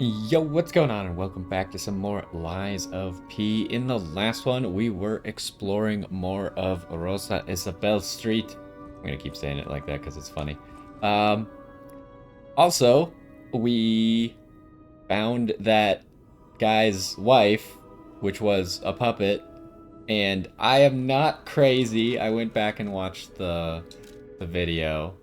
Yo, what's going on? And welcome back to some more Lies of P. In the last one, we were exploring more of Rosa Isabel Street. I'm gonna keep saying it like that because it's funny. Um, Also, we found that guy's wife, which was a puppet, and I am not crazy. I went back and watched the video.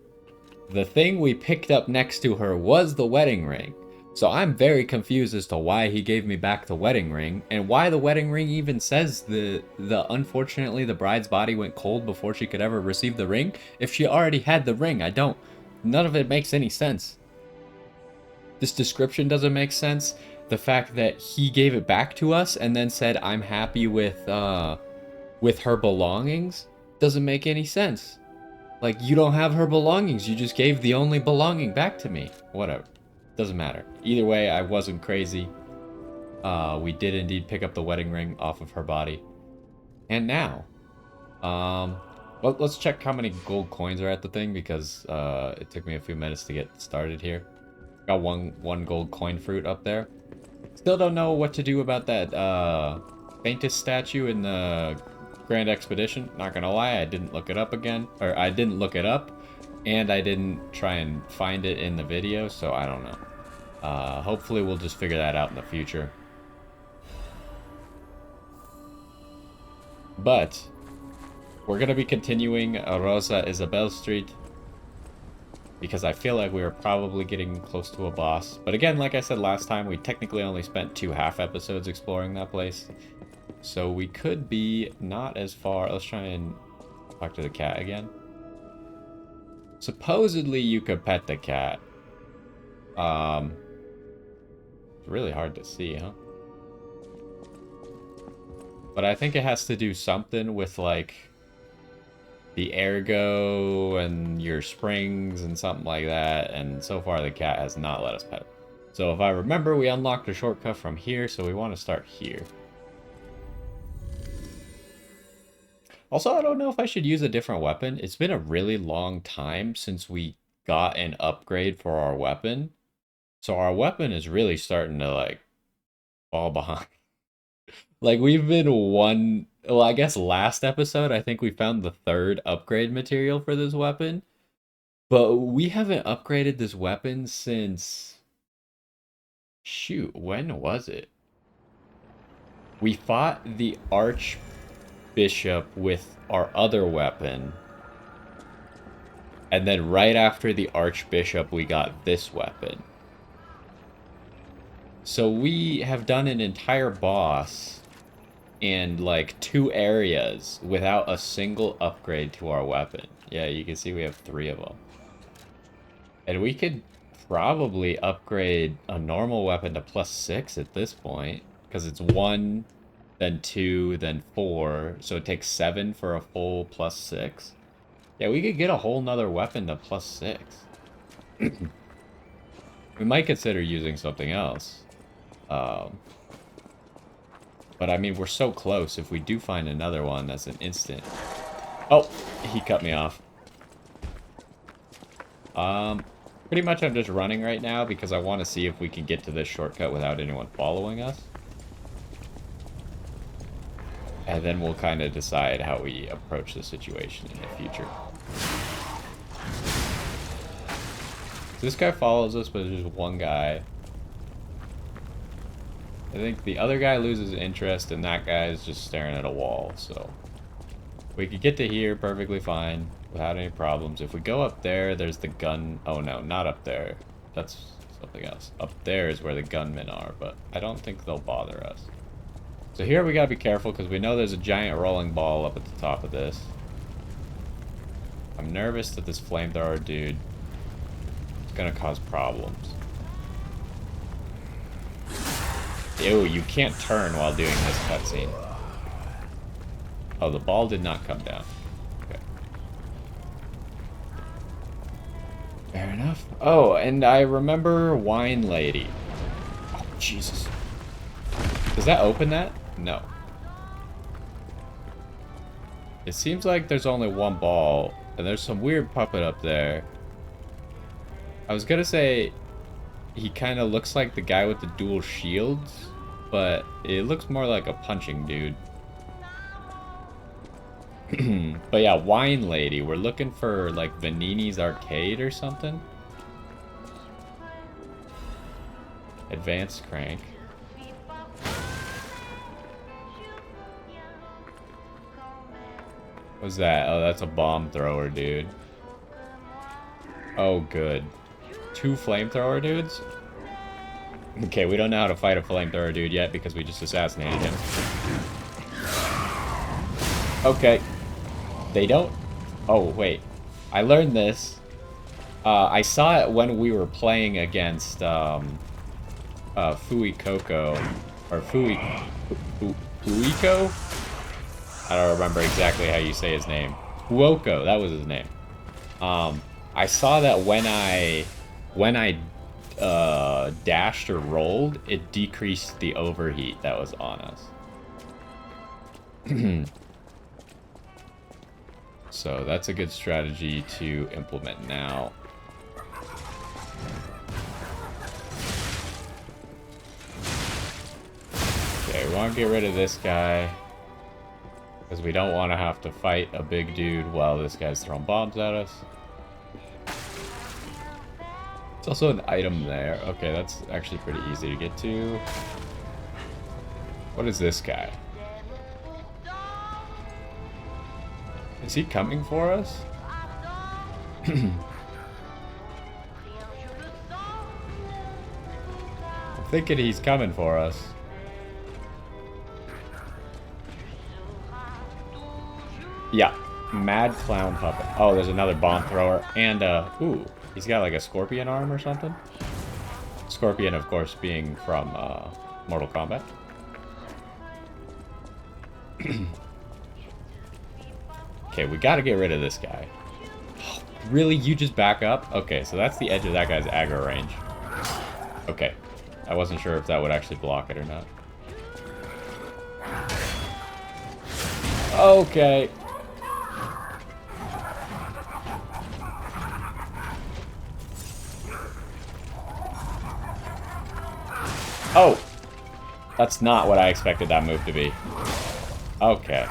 The thing we picked up next to her was the wedding ring. So I'm very confused as to why he gave me back the wedding ring and why the wedding ring even says the unfortunately the bride's body went cold before she could ever receive the ring if she already had the ring. None of it makes any sense. This description doesn't make sense. The fact that he gave it back to us and then said I'm happy with her belongings doesn't make any sense. Like, you don't have her belongings. You just gave the only belonging back to me. Whatever. Doesn't matter. Either way, I wasn't crazy. We did indeed pick up the wedding ring off of her body. And now, well, let's check how many gold coins are at the thing because it took me a few minutes to get started here. Got one gold coin fruit up there. Still don't know what to do about that faintest statue in the Grand Expedition. Not gonna lie, I didn't look it up again. Or I didn't look it up, and I didn't try and find it in the video, so I don't know. Hopefully we'll just figure that out in the future. But we're gonna be continuing Rosa Isabel Street because I feel like we are probably getting close to a boss. But again, like I said last time, we technically only spent 2 half episodes exploring that place. So we could be not as far. Let's try and talk to the cat again. Supposedly you could pet the cat. It's really hard to see, huh? But I think it has to do something with like the ergo and your springs and something like that. And so far the cat has not let us pet it. So if I remember, we unlocked a shortcut from here, so we want to start here. Also, I don't know if I should use a different weapon. It's been a really long time since we got an upgrade for our weapon. So our weapon is really starting to, like, fall behind. Like, we've been well, I guess last episode, I think we found the 3rd upgrade material for this weapon. But we haven't upgraded this weapon since... Shoot, when was it? We fought the Archbishop with our other weapon. And then right after the Archbishop, we got this weapon. So we have done an entire boss and like 2 areas without a single upgrade to our weapon. Yeah, you can see we have 3 of them. And we could probably upgrade a normal weapon to +6 at this point. Because it's 1, then 2, then 4. So it takes 7 for a full +6. Yeah, we could get a whole nother weapon to +6. We might consider using something else. But I mean, we're so close. If we do find another one, that's an instant. Oh, he cut me off. Pretty much I'm just running right now because I want to see if we can get to this shortcut without anyone following us. And then we'll kind of decide how we approach the situation in the future. This guy follows us, but there's just one guy. I think the other guy loses interest, and that guy is just staring at a wall, so... We could get to here perfectly fine, without any problems. If we go up there, there's the gun... Oh no, not up there. That's something else. Up there is where the gunmen are, but I don't think they'll bother us. So here we gotta be careful, because we know there's a giant rolling ball up at the top of this. I'm nervous that this flamethrower dude is gonna cause problems. Ew, you can't turn while doing this cutscene. Oh, the ball did not come down. Okay. Fair enough. Oh, and I remember Wine Lady. Oh, Jesus. Does that open that? No. It seems like there's only one ball, and there's some weird puppet up there. I was gonna say he kind of looks like the guy with the dual shields, but it looks more like a punching dude. But yeah, Wine Lady. We're looking for like Vanini's Arcade or something. Advanced Crank. What's that? Oh, that's a bomb thrower, dude. Oh, good. 2 flamethrower dudes? Okay, we don't know how to fight a flamethrower dude yet because we just assassinated him. Okay. They don't... Oh, wait. I learned this. I saw it when we were playing against, Fui Coco. Or Fuiko? I don't remember exactly how you say his name. Fuoko, that was his name. I saw that when I dashed or rolled, it decreased the overheat that was on us. So that's a good strategy to implement now. Okay, we want to get rid of this guy. Because we don't want to have to fight a big dude while this guy's throwing bombs at us. There's also an item there. Okay, that's actually pretty easy to get to. What is this guy? Is he coming for us? I'm thinking he's coming for us. Yeah, Mad Clown Puppet. Oh, there's another bomb thrower. And, ooh, he's got like a scorpion arm or something. Scorpion, of course, being from, Mortal Kombat. Okay, we gotta get rid of this guy. Oh, really? You just back up? Okay, so that's the edge of that guy's aggro range. Okay. I wasn't sure if that would actually block it or not. Okay. Oh! That's not what I expected that move to be. Okay.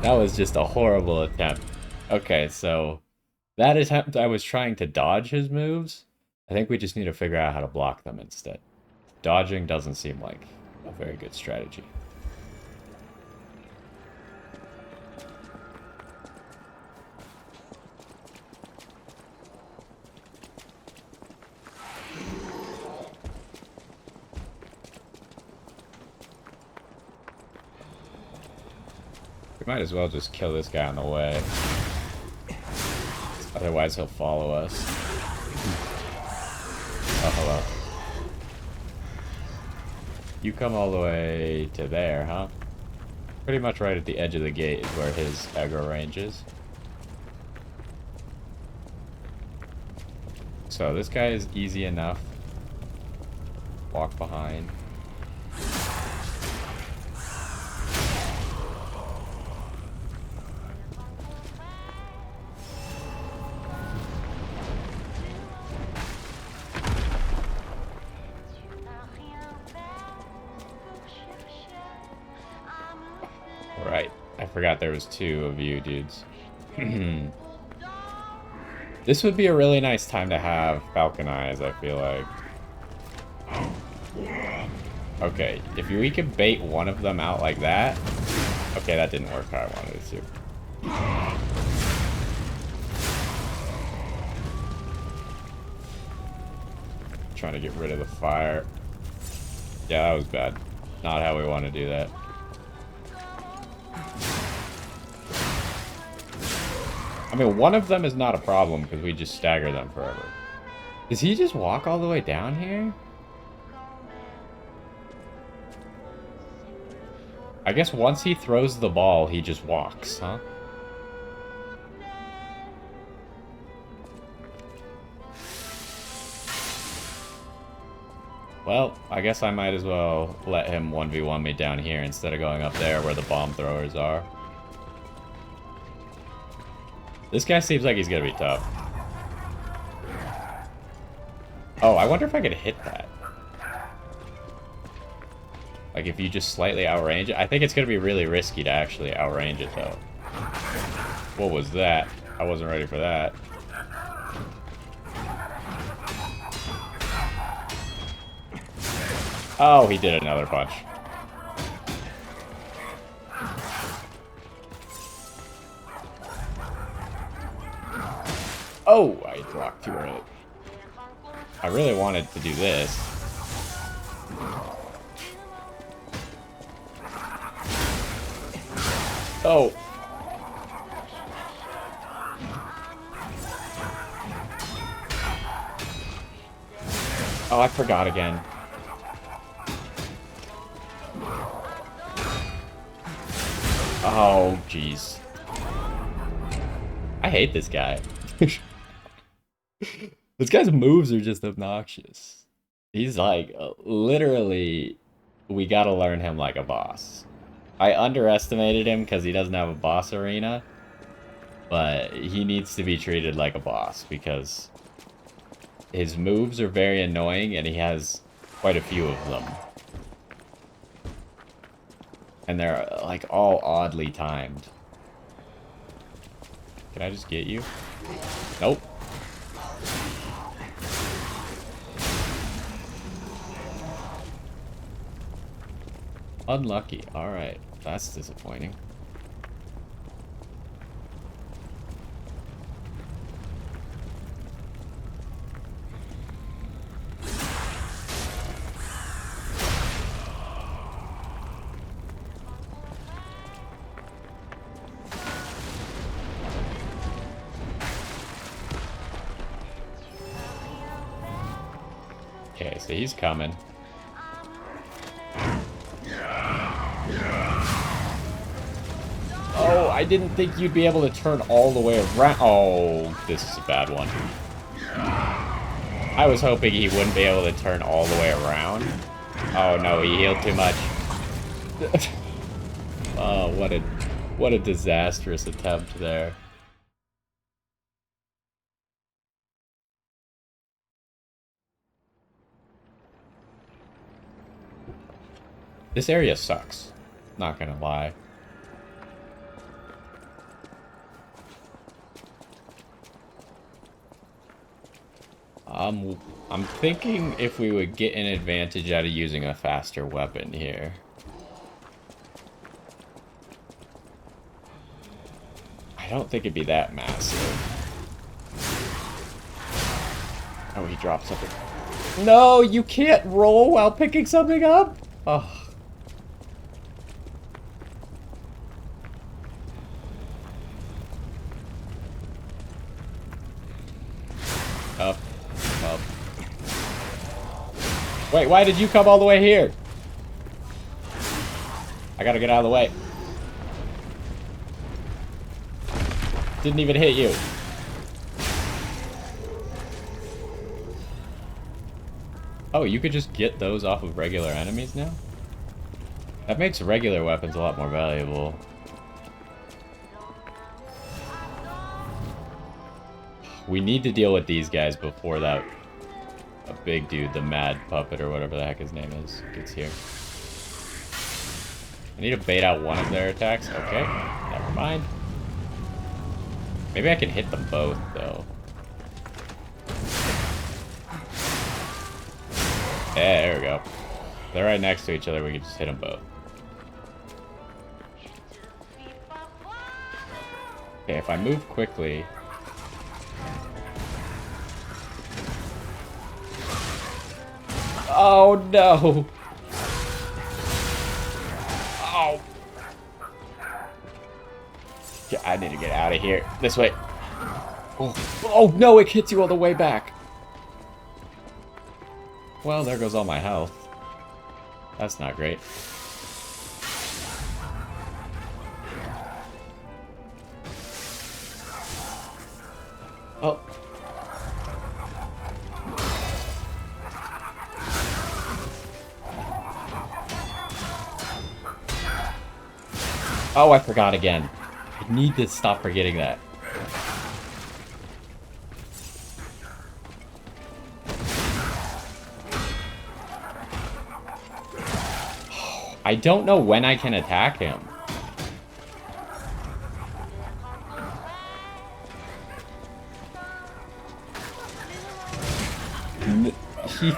That was just a horrible attempt. Okay, so that attempt I was trying to dodge his moves. I think we just need to figure out how to block them instead. Dodging doesn't seem like a very good strategy. We might as well just kill this guy on the way. Otherwise he'll follow us. Oh, hello. You come all the way to there, huh? Pretty much right at the edge of the gate is where his aggro range is. So this guy is easy enough. Walk behind. Right. I forgot there was 2 of you dudes. This would be a really nice time to have Falcon Eyes, I feel like. Okay, if we could bait one of them out like that... Okay, that didn't work how I wanted it to. Trying to get rid of the fire. Yeah, that was bad. Not how we want to do that. I mean, one of them is not a problem because we just stagger them forever. Does he just walk all the way down here? I guess once he throws the ball, he just walks, huh? Well, I guess I might as well let him 1v1 me down here instead of going up there where the bomb throwers are. This guy seems like he's gonna be tough. Oh, I wonder if I could hit that. Like, if you just slightly outrange it. I think it's going to be really risky to actually outrange it, though. What was that? I wasn't ready for that. Oh, he did another punch. Oh, I blocked too early. I really wanted to do this. Oh. Oh, I forgot again. Oh, jeez. I hate this guy. This guy's moves are just obnoxious. He's like, literally, we gotta learn him like a boss. I underestimated him because he doesn't have a boss arena, but he needs to be treated like a boss because his moves are very annoying and he has quite a few of them. And they're like all oddly timed. Can I just get you? Nope. Unlucky. Alright. That's disappointing. Okay, so he's coming. Oh, I didn't think you'd be able to turn all the way around. Oh, this is a bad one. I was hoping he wouldn't be able to turn all the way around. Oh no, he healed too much. Oh, what a disastrous attempt there. This area sucks. Not gonna lie. I'm thinking if we would get an advantage out of using a faster weapon here. I don't think it'd be that massive. Oh, he dropped something. No, you can't roll while picking something up? Oh. Up. Up. Wait, why did you come all the way here? I gotta get out of the way. Didn't even hit you. Oh, you could just get those off of regular enemies now? That makes regular weapons a lot more valuable. We need to deal with these guys before that a big dude, the mad puppet or whatever the heck his name is, gets here. I need to bait out one of their attacks. Okay, never mind. Maybe I can hit them both, though. Yeah, there we go. They're right next to each other. We can just hit them both. Okay, if I move quickly... Oh, no! Oh! Yeah, I need to get out of here. This way. Oh, oh no, it hits you all the way back. Well, there goes all my health. That's not great. Oh. Oh, I forgot again. I need to stop forgetting that. I don't know when I can attack him. He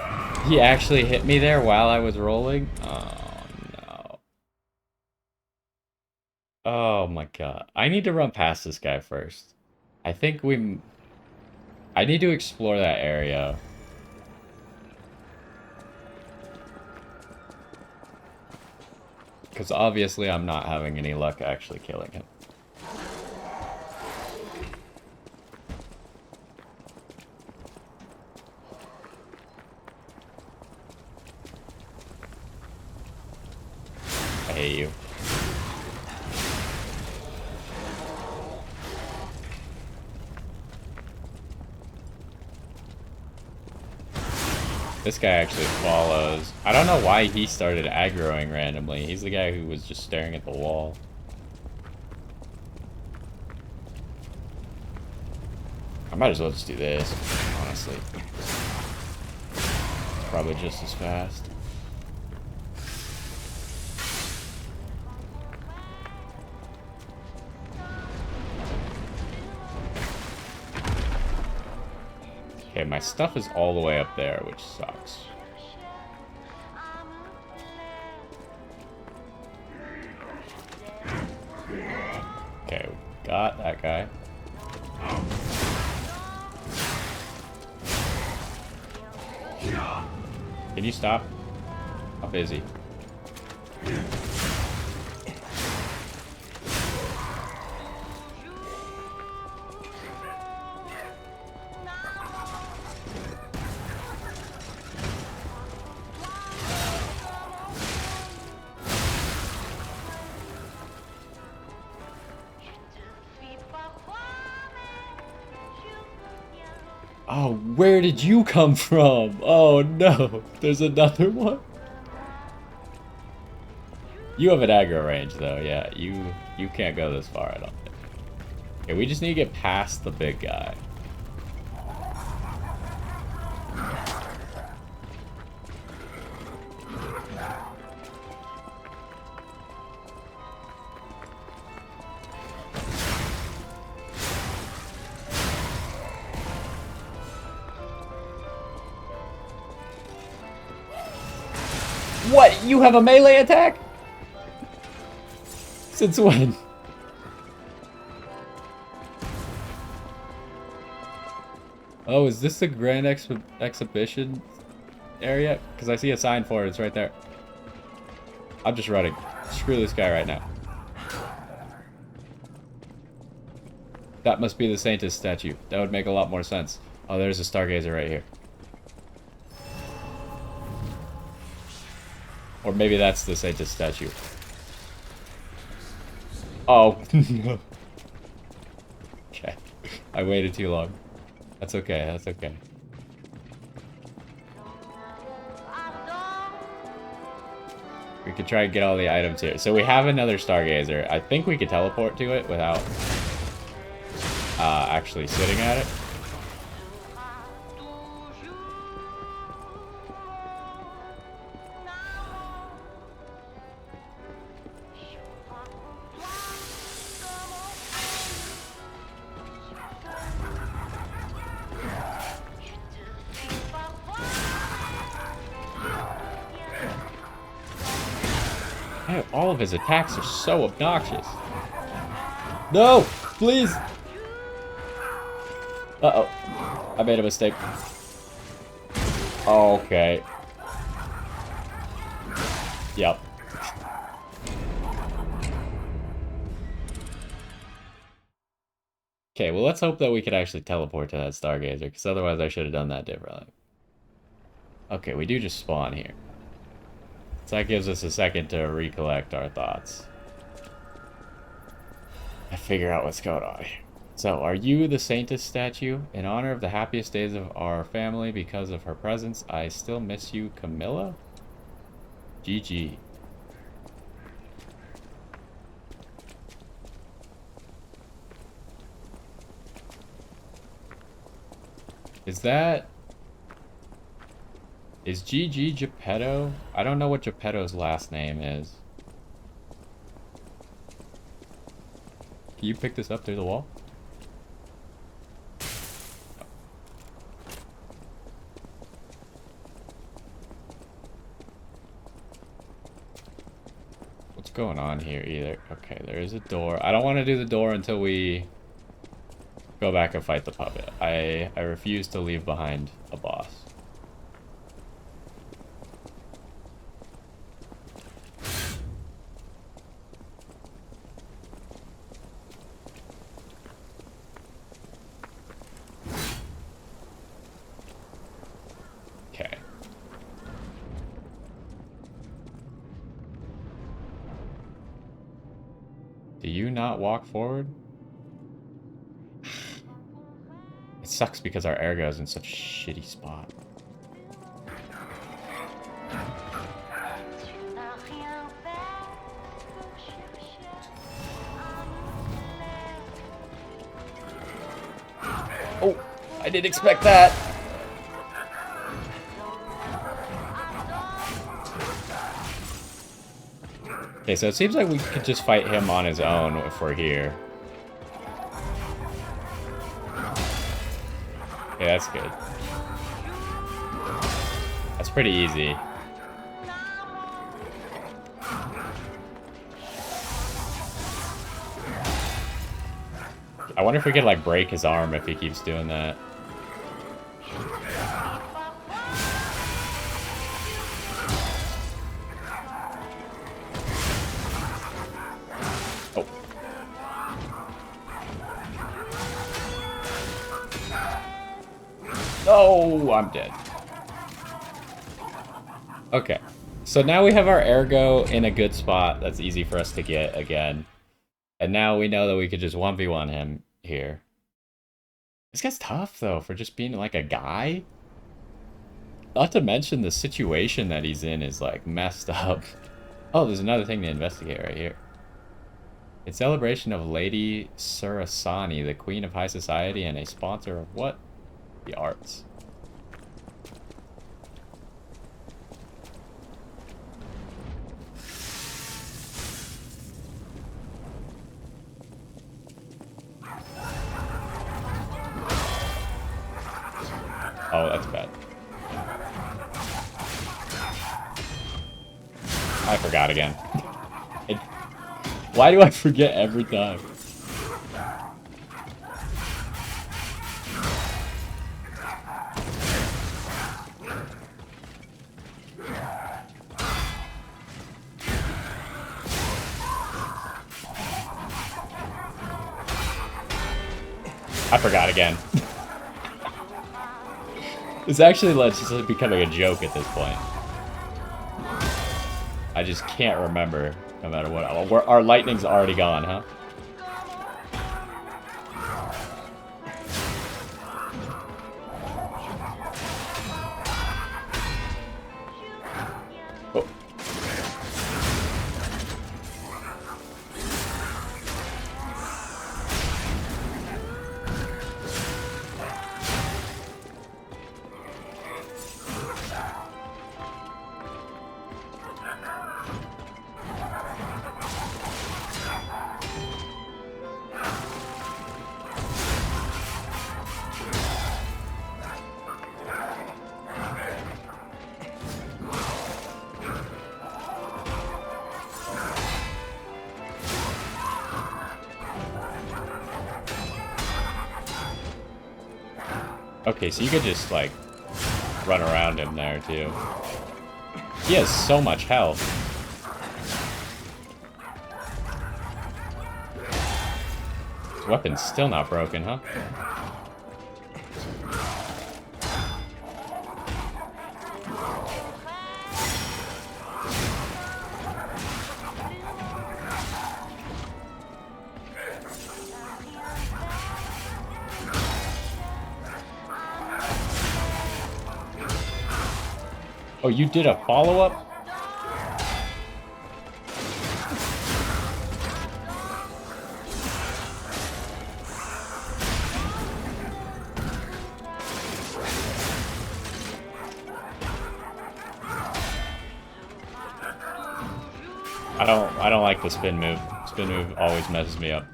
he actually hit me there while I was rolling? Oh no. Oh my god. I need to run past this guy first. I think I need to explore that area. Because obviously I'm not having any luck actually killing him. I hate you. This guy actually follows. I don't know why he started aggroing randomly. He's the guy who was just staring at the wall. I might as well just do this, honestly. It's probably just as fast. Okay, my stuff is all the way up there, which sucks. Okay, we got that guy. Can you stop? I'm busy. Oh, where did you come from? Oh no, there's another one. You have an aggro range though, yeah. You can't go this far, I don't think. Okay, we just need to get past the big guy. What? You have a melee attack? Since when? Oh, is this the Grand Exhibition area? Because I see a sign for it. It's right there. I'm just running. Screw this guy right now. That must be the Saintess statue. That would make a lot more sense. Oh, there's a Stargazer right here. Or maybe that's the Saintess statue. Oh, no. Okay. I waited too long. That's okay, that's okay. We could try and get all the items here. So we have another Stargazer. I think we could teleport to it without actually sitting at it. Man, all of his attacks are so obnoxious. No! Please! Uh-oh. I made a mistake. Okay. Yep. Okay, well let's hope that we could actually teleport to that Stargazer, because otherwise I should have done that differently. Okay, we do just spawn here. So that gives us a second to recollect our thoughts. And figure out what's going on here. So, are you the Saintess statue? In honor of the happiest days of our family, because of her presence, I still miss you, Camilla? GG. Is that... Is GG Geppetto? I don't know what Geppetto's last name is. Can you pick this up through the wall? What's going on here either? Okay, there is a door. I don't want to do the door until we go back and fight the puppet. I refuse to leave behind a boss. Okay. Do you not walk forward? It sucks because our ergo is in such a shitty spot. Oh, I didn't expect that. Okay, so it seems like we could just fight him on his own if we're here. Okay, that's good. That's pretty easy. I wonder if we could, like, break his arm if he keeps doing that. Oh. No, I'm dead. Okay. So now we have our ergo in a good spot that's easy for us to get again. And now we know that we could just 1v1 him here. This guy's tough, though, for just being, like, a guy. Not to mention the situation that he's in is, like, messed up. Oh, there's another thing to investigate right here. In celebration of Lady Surasani, the Queen of High Society and a sponsor of what? The arts. Oh, that's bad. I forgot again. Why do I forget every time? I forgot again. It's actually just becoming a joke at this point. I just can't remember, no matter what. Our lightning's already gone, huh? Oh. Okay, so you could just, like, run around him there, too. He has so much health. His weapon's still not broken, huh? Oh, you did a follow-up? I don't like the spin move. Spin move always messes me up.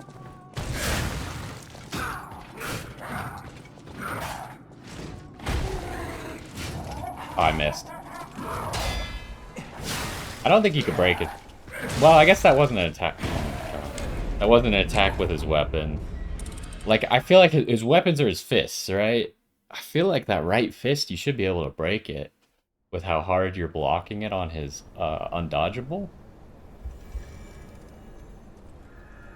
Oh, I missed. I don't think he could break it. Well, I guess that wasn't an attack. That wasn't an attack with his weapon. Like, I feel like his weapons are his fists, right? I feel like that right fist, you should be able to break it with how hard you're blocking it on his undodgeable.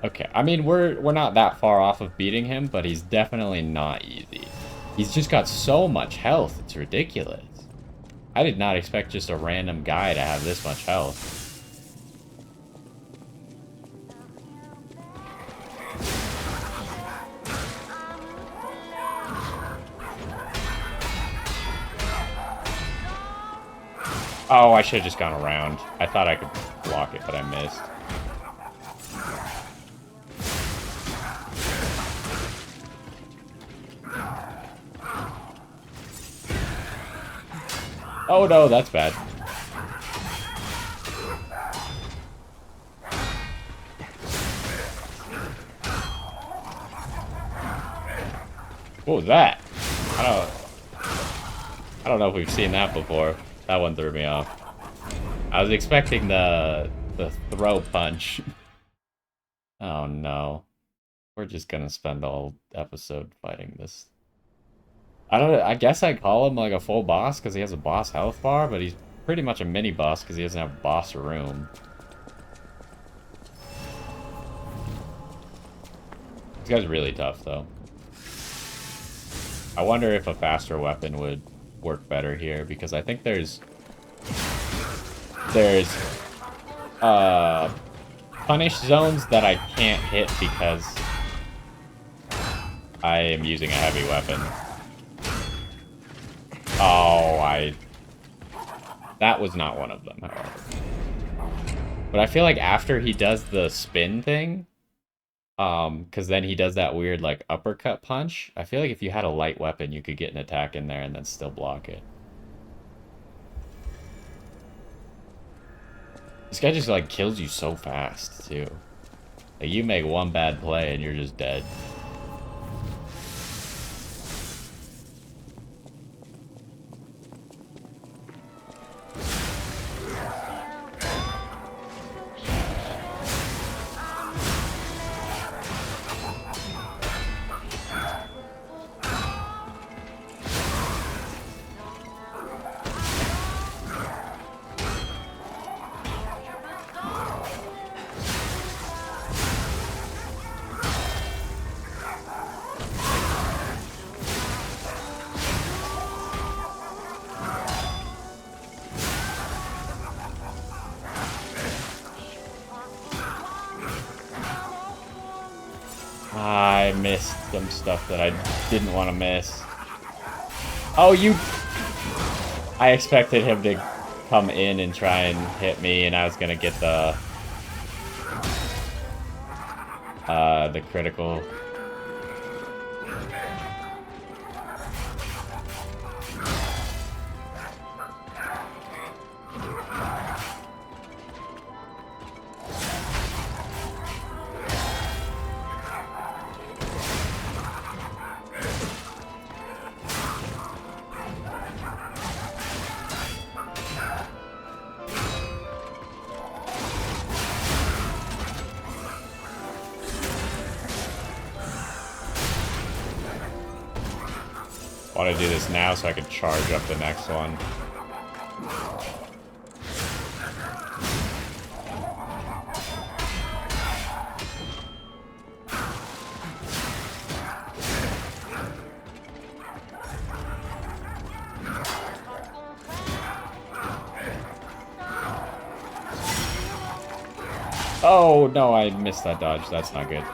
Okay, I mean, we're not that far off of beating him, but he's definitely not easy. He's just got so much health, it's ridiculous. I did not expect just a random guy to have this much health. Oh, I should have just gone around. I thought I could block it, but I missed. Oh no, that's bad. What was that? I don't know if we've seen that before. That one threw me off. I was expecting the throw punch. Oh no. We're just gonna spend the whole episode fighting this. I guess I'd call him like a full boss because he has a boss health bar, but he's pretty much a mini boss because he doesn't have boss room. This guy's really tough though. I wonder if a faster weapon would work better here because I think there's punish zones that I can't hit because I am using a heavy weapon. Oh, that was not one of them, however. But I feel like after he does the spin thing, because then he does that weird, like, uppercut punch, I feel like if you had a light weapon, you could get an attack in there and then still block it. This guy just, like, kills you so fast, too. Like, you make one bad play and you're just dead. I missed some stuff that I didn't want to miss. Oh, I expected him to come in and try and hit me, and I was gonna get the critical. I want to do this now so I can charge up the next one. Oh no, I missed that dodge. That's not good.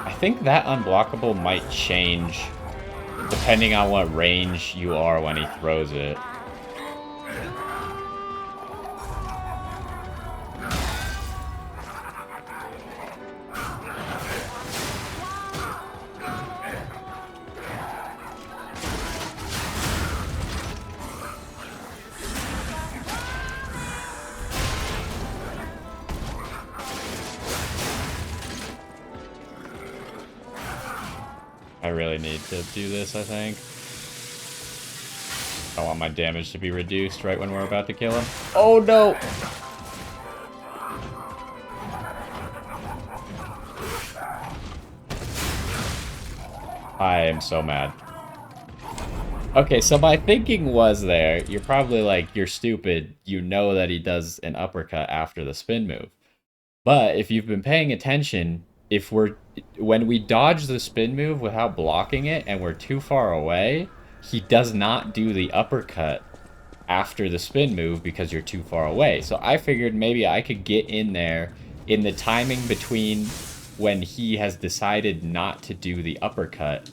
I think that unblockable might change depending on what range you are when he throws it. really need to do this, I think. I want my damage to be reduced right when we're about to kill him. Oh no! I am so mad. Okay, so my thinking was there, you're probably like, you're stupid. You know that he does an uppercut after the spin move. But if you've been paying attention, when we dodge the spin move without blocking it and we're too far away, he does not do the uppercut after the spin move because you're too far away. So I figured maybe I could get in there in the timing between when he has decided not to do the uppercut.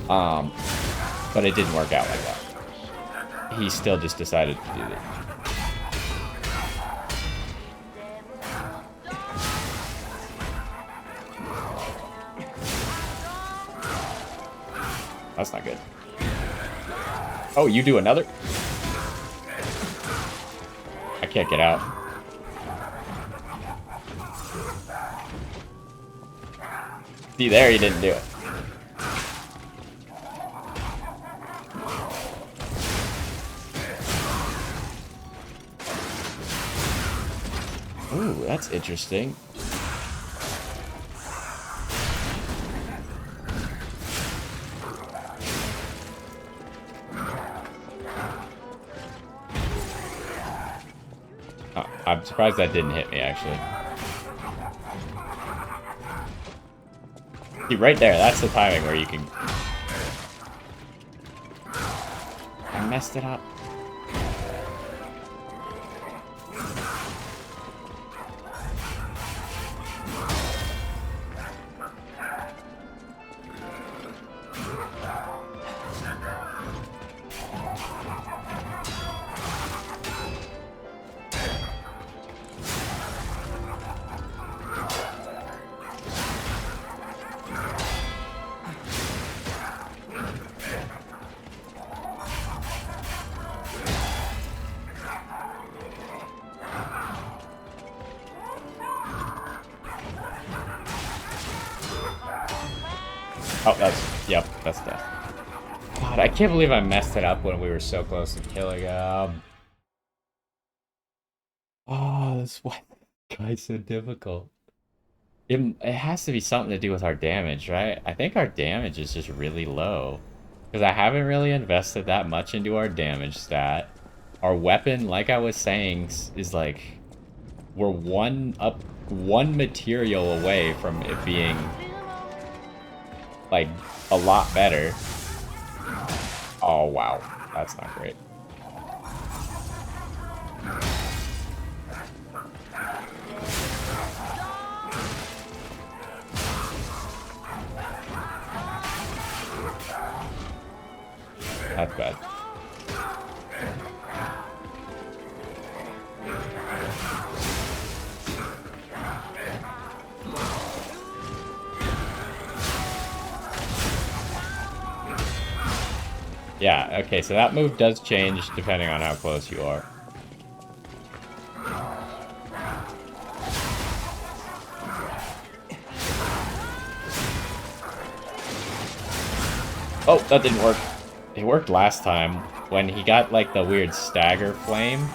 But it didn't work out like that. He still just decided to do it. That's not good. Oh, you do another? I can't get out. See, there he didn't do it. Ooh, that's interesting. I'm surprised that didn't hit me, actually. See, right there, that's the timing where you can... I messed it up. Oh, that's death. God, I can't believe I messed it up when we were so close to killing him. Oh, that's why this guy's so difficult. It has to be something to do with our damage, right? I think our damage is just really low. Because I haven't really invested that much into our damage stat. Our weapon, like I was saying, is like... We're one material away from it being... like, a lot better. Oh, wow. That's not great. That's bad. Yeah, okay, so that move does change depending on how close you are. Oh, that didn't work. It worked last time when he got like the weird stagger flame.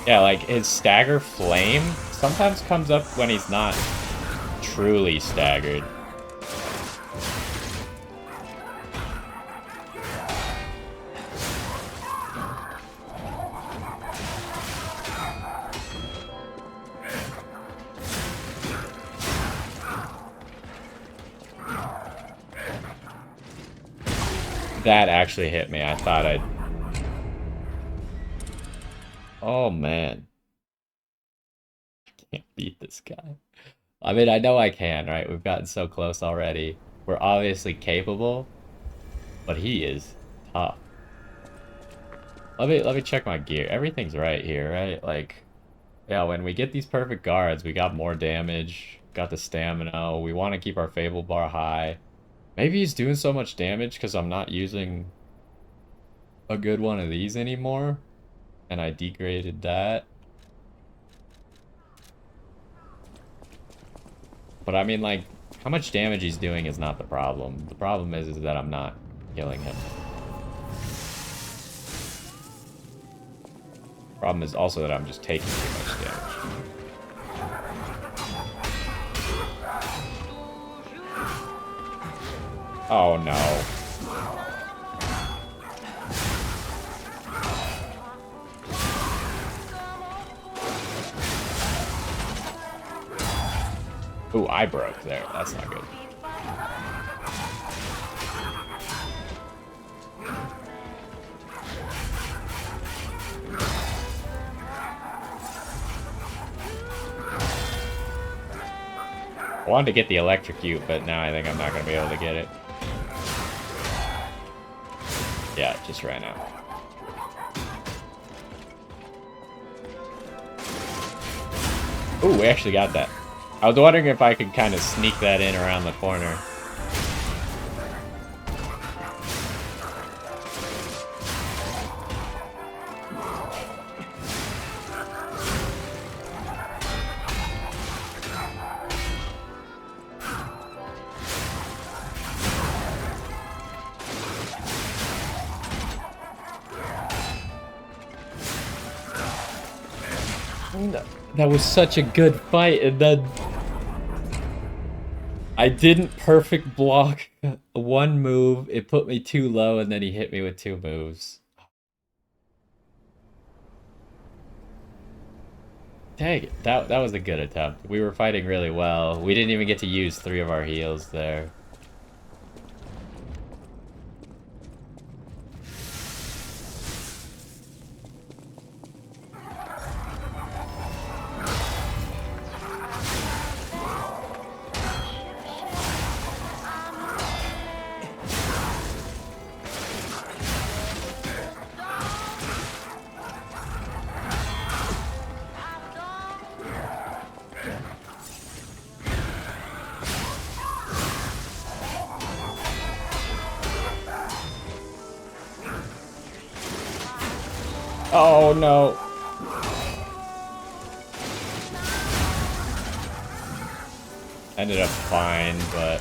Yeah, like his stagger flame sometimes comes up when he's not truly staggered. That actually hit me. I thought I'd... Oh, man. I can't beat this guy. I mean, I know I can, right? We've gotten so close already. We're obviously capable, but he is tough. Let me check my gear. Everything's right here, right? Like, yeah, when we get these perfect guards, we got more damage. got the stamina. We want to keep our Fable bar high. Maybe he's doing so much damage because I'm not using a good one of these anymore. And I degraded that. But I mean, like, how much damage he's doing is not the problem. The problem is that I'm not killing him. Problem is also that I'm just taking too much damage. Oh no. Ooh, I broke there. That's not good. I wanted to get the electrocute, but now I think I'm not going to be able to get it. Yeah, it just ran out. Ooh, we actually got that. I was wondering if I could kind of sneak that in around the corner. That was such a good fight, and then I didn't perfect block one move. It put me too low, and then he hit me with two moves. Dang it. That was a good attempt. We were fighting really well. We didn't even get to use 3 of our heals there. Oh no. Ended up fine, but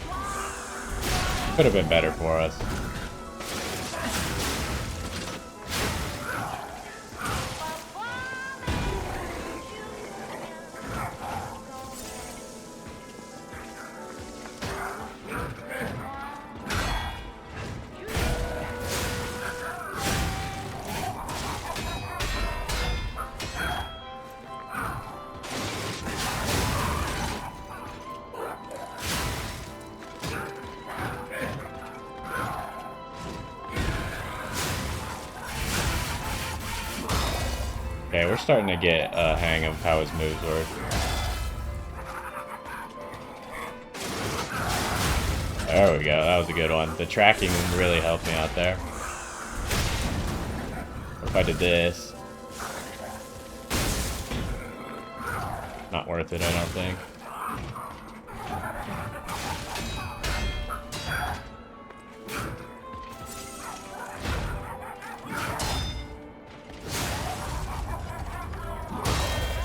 could have been better for us. Okay, we're starting to get a hang of how his moves work. There we go, that was a good one. The tracking really helped me out there. If I did this. Not worth it, I don't think.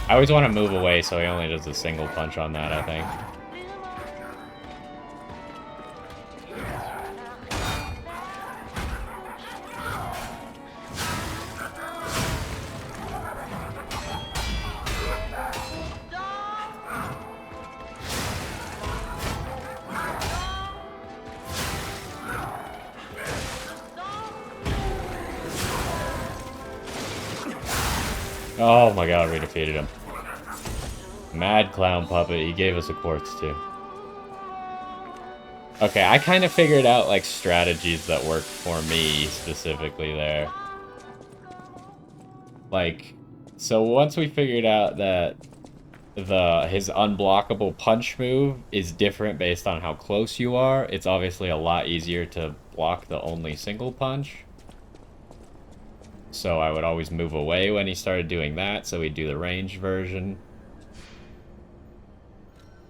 I always want to move away, so he only does a single punch on that, I think. Oh my god, we defeated him. Mad clown puppet, he gave us a quartz too. Okay, I kind of figured out like strategies that work for me specifically there. Like, so once we figured out that his unblockable punch move is different based on how close you are, it's obviously a lot easier to block the only single punch. So I would always move away when he started doing that, so we'd do the ranged version.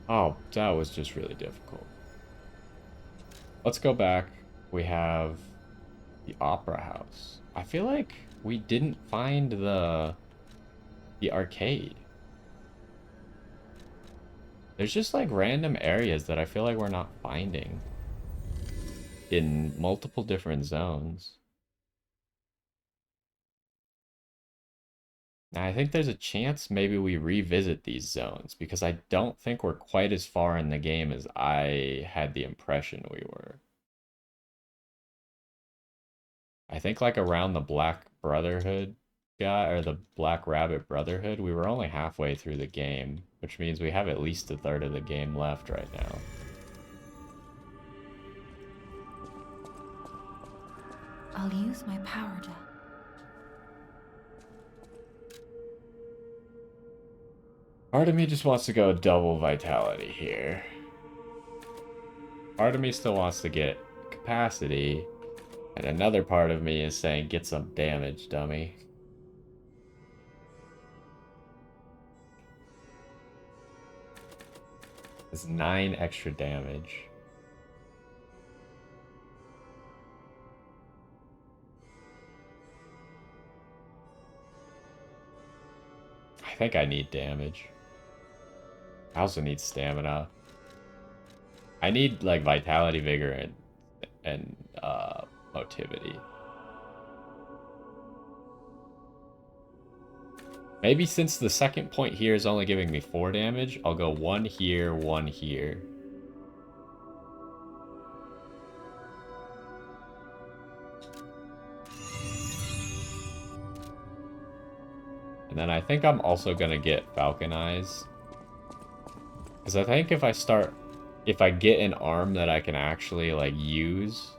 Oh, that was just really difficult. Let's go back. We have the Opera House. I feel like we didn't find the arcade. There's just like random areas that I feel like we're not finding in multiple different zones. And I think there's a chance maybe we revisit these zones because I don't think we're quite as far in the game as I had the impression we were. I think like around the Black Brotherhood guy or the Black Rabbit Brotherhood, we were only halfway through the game, which means we have at least a third of the game left right now. I'll use my power to... Part of me just wants to go double vitality here. Part of me still wants to get capacity, and another part of me is saying get some damage, dummy. It's 9 extra damage. I think I need damage. I also need stamina. I need like vitality, vigor, and motivity. Maybe since the second point here is only giving me 4 damage, I'll go 1 here, 1 here. And then I think I'm also gonna get Falcon Eyes. Because I think if I get an arm that I can actually like use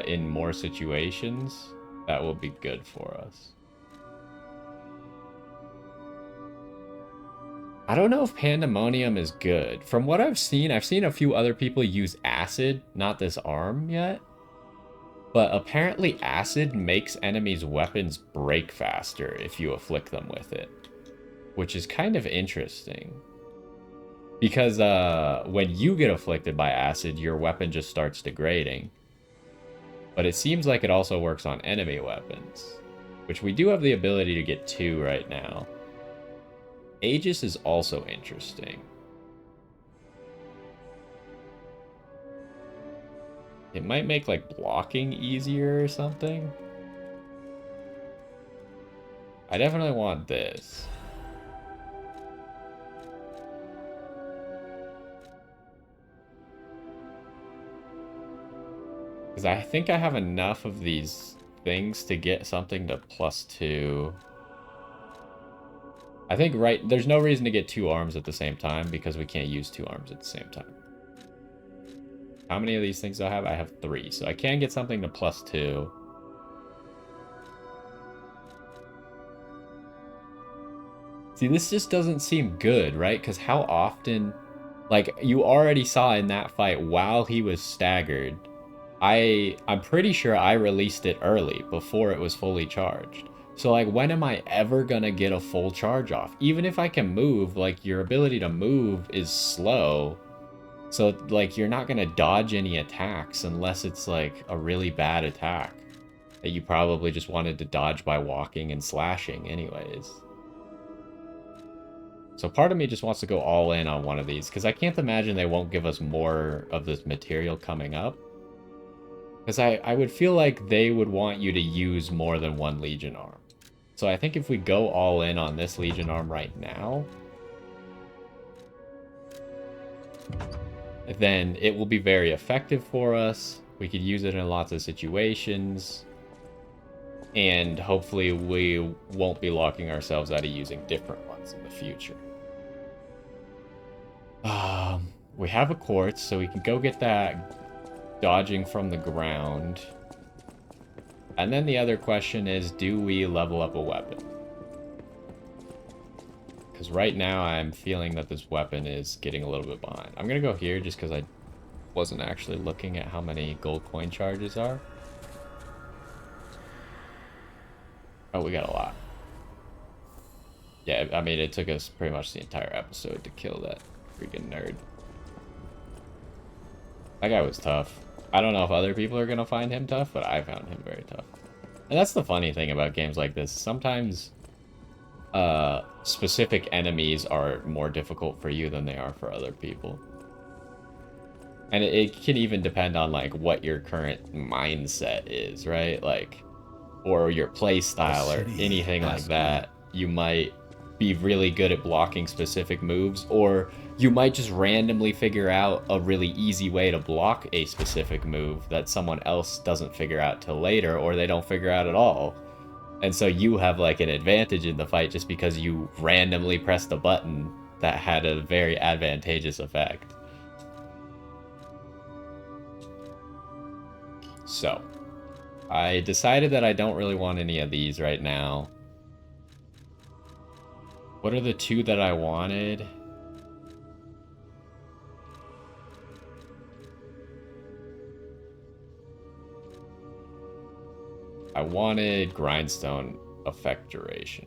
in more situations, that will be good for us. I don't know if Pandemonium is good. From what I've seen a few other people use acid, not this arm yet. But apparently acid makes enemies' weapons break faster if you afflict them with it. Which is kind of interesting. Because when you get afflicted by acid, your weapon just starts degrading. But it seems like it also works on enemy weapons. Which we do have the ability to get 2 right now. Aegis is also interesting. It might make like blocking easier or something. I definitely want this. Because I think I have enough of these things to get something to +2. I think there's no reason to get 2 arms at the same time because we can't use 2 arms at the same time. How many of these things do I have? I have 3, so I can get something to +2. See, this just doesn't seem good, right? Because how often... Like, you already saw in that fight while he was staggered, I'm pretty sure I released it early, before it was fully charged. So, like, when am I ever gonna get a full charge off? Even if I can move, like, your ability to move is slow. So, like, you're not gonna dodge any attacks unless it's, like, a really bad attack that you probably just wanted to dodge by walking and slashing anyways. So part of me just wants to go all in on one of these, because I can't imagine they won't give us more of this material coming up. Because I would feel like they would want you to use more than one Legion arm. So I think if we go all in on this Legion arm right now, then it will be very effective for us. We could use it in lots of situations. And hopefully we won't be locking ourselves out of using different ones in the future. We have a quartz, so we can go get that dodging from the ground. And then the other question is, do we level up a weapon? Because right now I'm feeling that this weapon is getting a little bit behind. I'm going to go here just because I wasn't actually looking at how many gold coin charges are. Oh, we got a lot. Yeah, I mean, it took us pretty much the entire episode to kill that freaking nerd. That guy was tough. I don't know if other people are gonna find him tough, but I found him very tough. And that's the funny thing about games like this. Sometimes specific enemies are more difficult for you than they are for other people. And it can even depend on like what your current mindset is, right? Like, or your play style or anything like that. You might be really good at blocking specific moves, or you might just randomly figure out a really easy way to block a specific move that someone else doesn't figure out till later, or they don't figure out at all. And so you have like an advantage in the fight just because you randomly pressed a button that had a very advantageous effect. So, I decided that I don't really want any of these right now. What are the two that I wanted? I wanted Grindstone Effect Duration.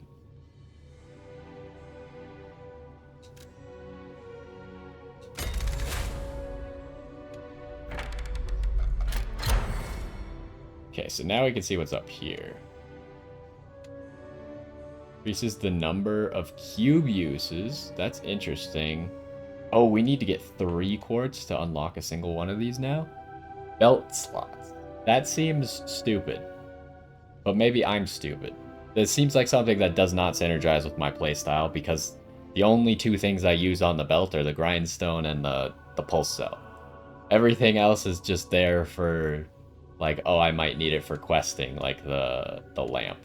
Okay, so now we can see what's up here. Increases the number of cube uses. That's interesting. Oh, we need to get 3 quartz to unlock a single one of these now? Belt slots. That seems stupid. But maybe I'm stupid. It seems like something that does not synergize with my playstyle because the only 2 things I use on the belt are the grindstone and the pulse cell. Everything else is just there for, like, oh, I might need it for questing, like the lamp.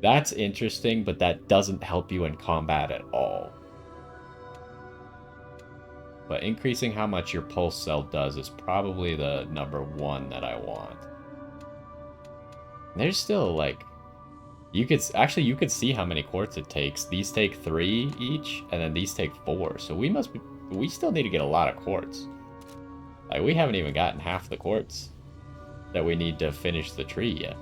That's interesting, but that doesn't help you in combat at all. But increasing how much your pulse cell does is probably the number 1 that I want. There's still, like, you could see how many quartz it takes. These take 3 each, and then these take 4. So we still need to get a lot of quartz. Like, we haven't even gotten half the quartz that we need to finish the tree yet.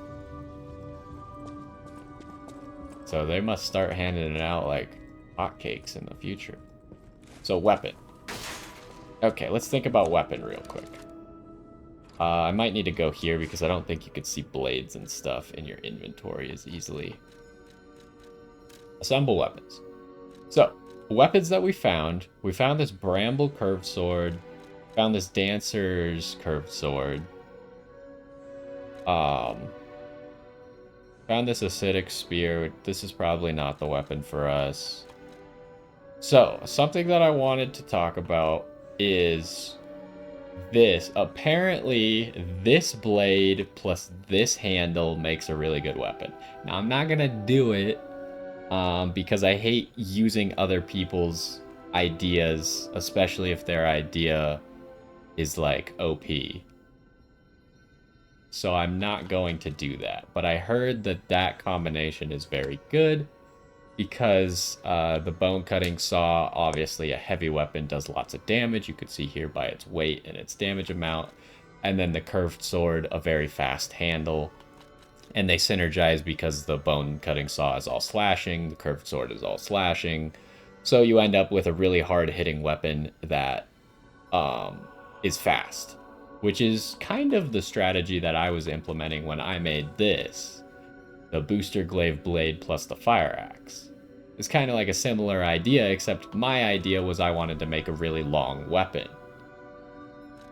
So they must start handing it out like hotcakes in the future. So weapon. Okay, let's think about weapon real quick. I might need to go here because I don't think you could see blades and stuff in your inventory as easily. Assemble weapons. So, weapons that we found this bramble curved sword, found this dancer's curved sword, found this acidic spear. This is probably not the weapon for us. So, something that I wanted to talk about is this. Apparently, this blade plus this handle makes a really good weapon. Now, I'm not gonna do it because I hate using other people's ideas, especially if their idea is like OP. So I'm not going to do that. But I heard that that combination is very good because the bone cutting saw, obviously a heavy weapon, does lots of damage. You could see here by its weight and its damage amount. And then the curved sword, a very fast handle. And they synergize because the bone cutting saw is all slashing, the curved sword is all slashing. So you end up with a really hard hitting weapon that is fast, which is kind of the strategy that I was implementing when I made this. The booster glaive blade plus the fire axe. It's kind of like a similar idea, except my idea was I wanted to make a really long weapon.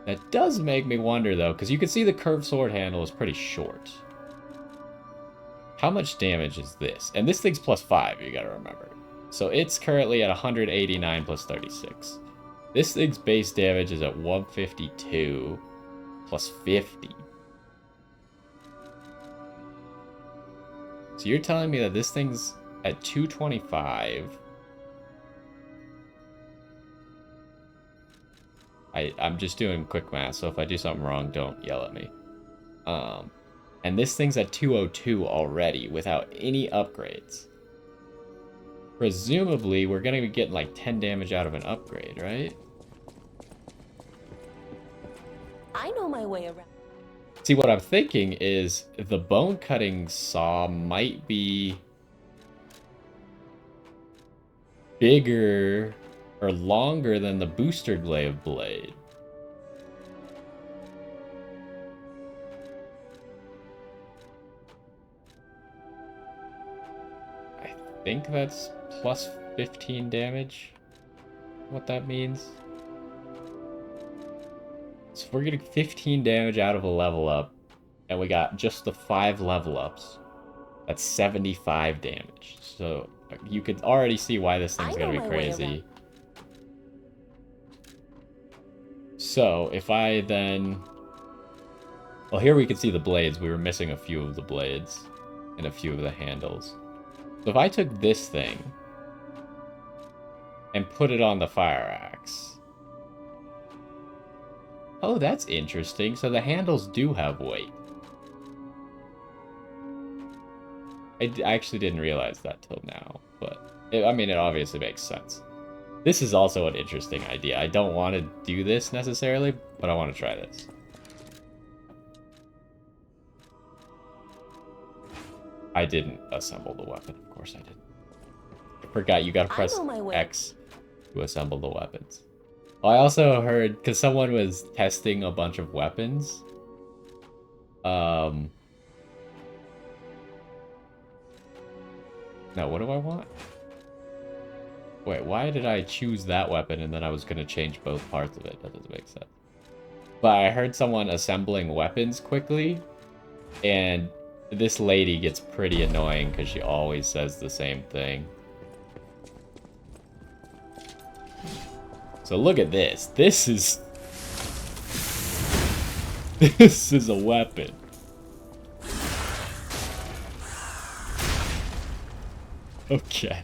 That does make me wonder though, because you can see the curved sword handle is pretty short. How much damage is this? And this thing's plus 5, you gotta remember. So it's currently at 189 plus 36. This thing's base damage is at 152 plus 50. So you're telling me that this thing's at 225. I'm just doing quick math, so if I do something wrong, don't yell at me. And this thing's at 202 already without any upgrades. Presumably, we're going to be getting like 10 damage out of an upgrade, right? I know my way around. See, what I'm thinking is the bone cutting saw might be bigger or longer than the booster glaive blade. I think that's plus 15 damage. What that means. So if we're getting 15 damage out of a level up, and we got just the 5 level ups, that's 75 damage. So you could already see why this thing's gonna be crazy. So if I then... Well, here we can see the blades. We were missing a few of the blades and a few of the handles. So if I took this thing and put it on the fire axe... Oh, that's interesting. So the handles do have weight. I actually didn't realize that till now, but I mean, it obviously makes sense. This is also an interesting idea. I don't want to do this necessarily, but I want to try this. I didn't assemble the weapon. Of course I didn't. I forgot you gotta press X to assemble the weapons. Well, I also heard, because someone was testing a bunch of weapons. No, what do I want? Wait, why did I choose that weapon and then I was going to change both parts of it? That doesn't make sense. But I heard someone assembling weapons quickly, and this lady gets pretty annoying because she always says the same thing. So look at this. This is... This is a weapon. Okay.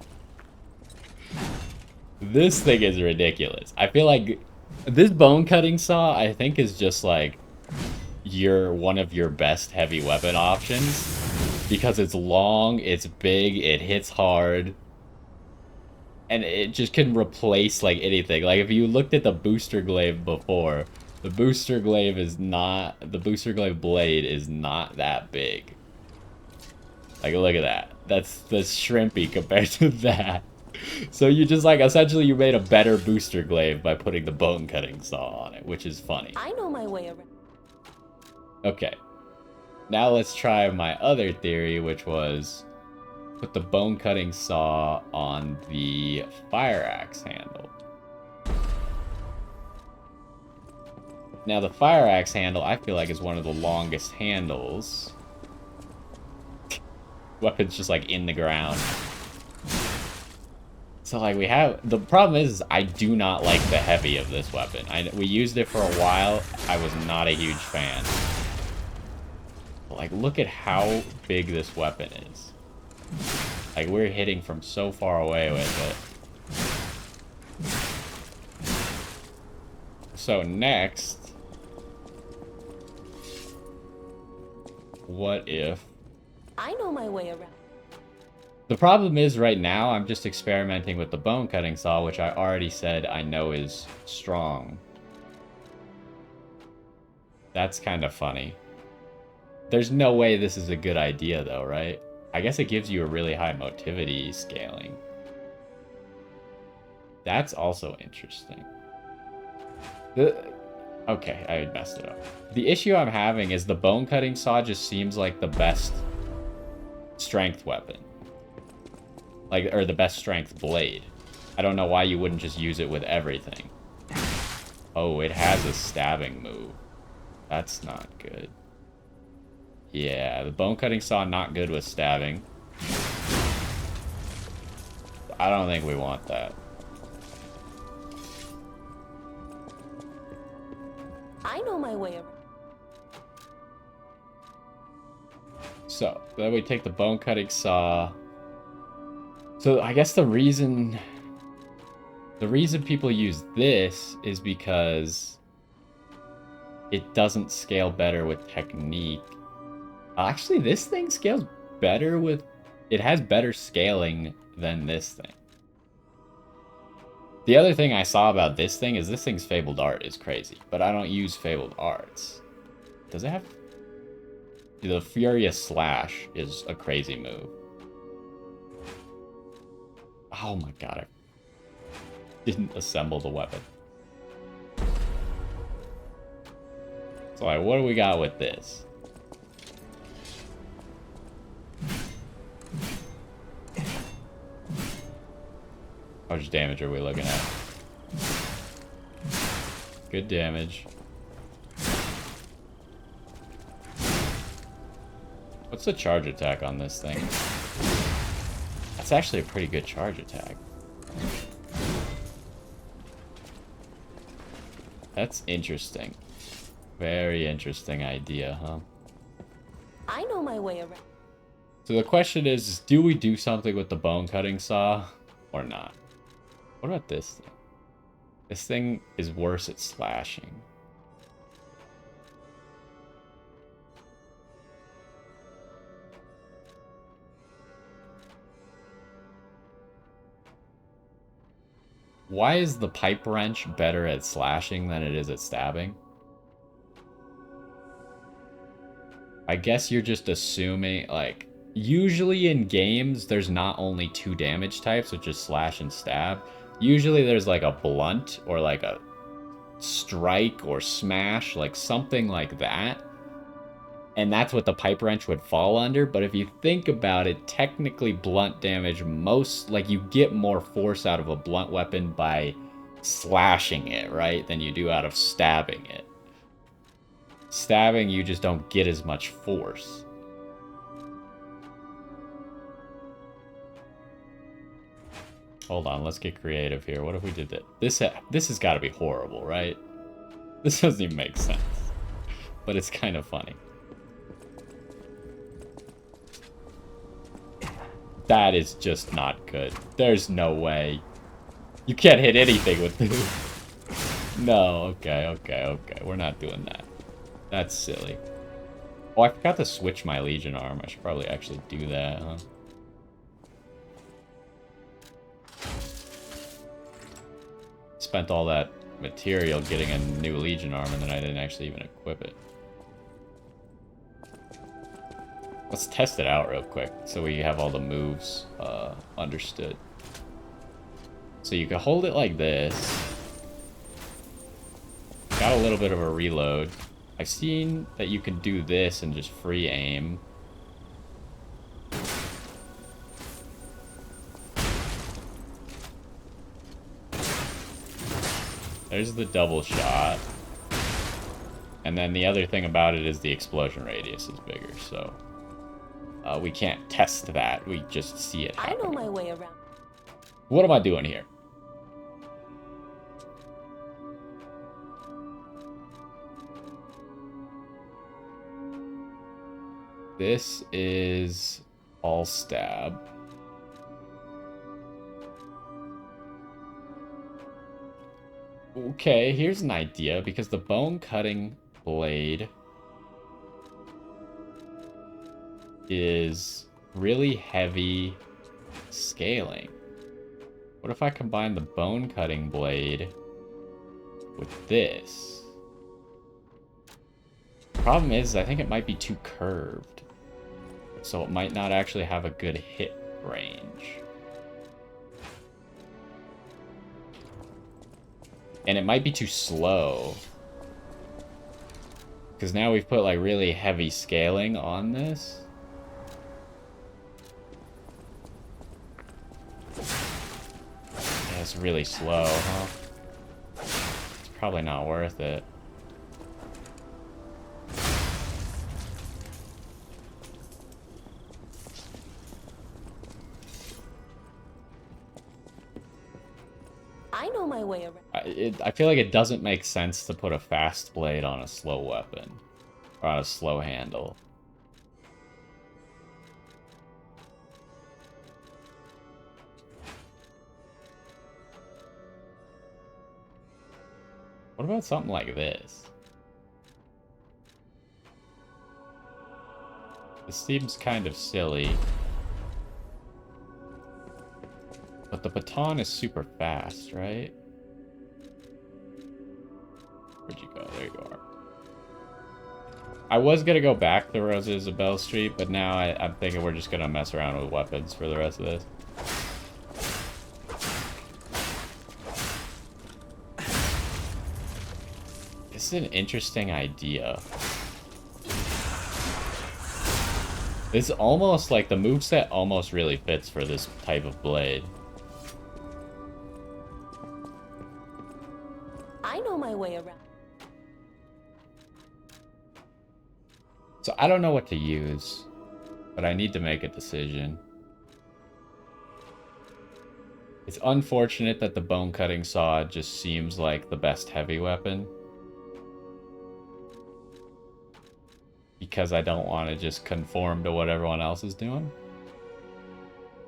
This thing is ridiculous. I feel like this bone cutting saw, I think, is just like one of your best heavy weapon options because it's long, it's big, it hits hard, and it just can replace like anything. Like if you looked at the booster glaive before, the booster glaive blade is not that big. Like look at that. That's shrimpy compared to that. So you just like essentially you made a better booster glaive by putting the bone cutting saw on it, which is funny. I know my way around. Okay. Now let's try my other theory, which was put the bone cutting saw on the fire axe handle. Now the fire axe handle I feel like is one of the longest handles. Weapon's just like in the ground. So like we have, the problem is I do not like the heavy of this weapon. We used it for a while. I was not a huge fan. But like look at how big this weapon is. Like we're hitting from so far away with it. So next, what if... I know my way around. The problem is right now I'm just experimenting with the bone cutting saw, which I already said I know is strong. That's kind of funny. There's no way this is a good idea though, right? I guess it gives you a really high motivity scaling. That's also interesting. Okay, I messed it up. The issue I'm having is the bone cutting saw just seems like the best strength weapon. Like, or the best strength blade. I don't know why you wouldn't just use it with everything. Oh, it has a stabbing move. That's not good. Yeah, the bone cutting saw not good with stabbing. I don't think we want that. I know my way around. So, then we take the bone cutting saw. So, I guess the reason people use this is because it doesn't scale better with technique. Actually, this thing scales better with... It has better scaling than this thing. The other thing I saw about this thing is this thing's Fabled Art is crazy, but I don't use Fabled Arts. Does it have... The Furious Slash is a crazy move. Oh my god. Didn't assemble the weapon. So, like, what do we got with this? How much damage are we looking at? Good damage. What's the charge attack on this thing? That's actually a pretty good charge attack. That's interesting. Very interesting idea, huh? I know my way around. So the question is, do we do something with the bone cutting saw or not? What about this thing? This thing is worse at slashing. Why is the pipe wrench better at slashing than it is at stabbing? I guess you're just assuming, like, usually in games, there's not only two damage types, which is slash and stab. Usually there's like a blunt or like a strike or smash, like something like that. And that's what the pipe wrench would fall under. But if you think about it, technically blunt damage like you get more force out of a blunt weapon by slashing it, right? Than you do out of stabbing it. Stabbing, you just don't get as much force. Hold on, let's get creative here. What if we did that? This has got to be horrible, right? This doesn't even make sense. But it's kind of funny. That is just not good. There's no way. You can't hit anything with this. No, okay. We're not doing that. That's silly. Oh, I forgot to switch my Legion arm. I should probably actually do that, huh? Spent all that material getting a new Legion arm, and then I didn't actually even equip it. Let's test it out real quick, so we have all the moves understood. So you can hold it like this. Got a little bit of a reload. I've seen that you can do this and just free aim. There's the double shot. And then the other thing about it is the explosion radius is bigger, so we can't test that. We just see it happening. I know my way around. What am I doing here? This is all stab. Okay, here's an idea, because the bone cutting blade is really heavy scaling. What if I combine the bone cutting blade with this? Problem is, I think it might be too curved. So it might not actually have a good hit range. And it might be too slow. Because now we've put like really heavy scaling on this. Yeah, it's really slow, huh? It's probably not worth it. I know my way around. I feel like it doesn't make sense to put a fast blade on a slow weapon. Or on a slow handle. What about something like this? This seems kind of silly. But the baton is super fast, right? Where'd you go? There you are. I was gonna go back to Rosa Isabelle Street, but now I'm thinking we're just gonna mess around with weapons for the rest of this. This is an interesting idea. It's almost like the moveset almost really fits for this type of blade. I know my way around. So I don't know what to use, but I need to make a decision. It's unfortunate that the bone cutting saw just seems like the best heavy weapon. Because I don't want to just conform to what everyone else is doing.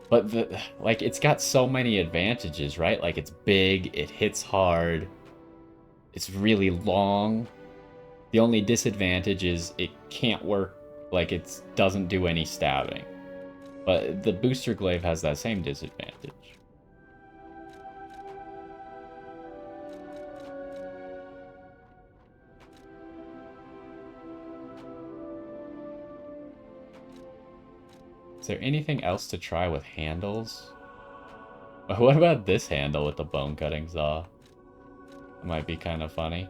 But like it's got so many advantages, right? Like it's big, it hits hard, it's really long. The only disadvantage is it can't work, like it doesn't do any stabbing. But the booster glaive has that same disadvantage. Is there anything else to try with handles? What about this handle with the bone cutting saw? It might be kind of funny.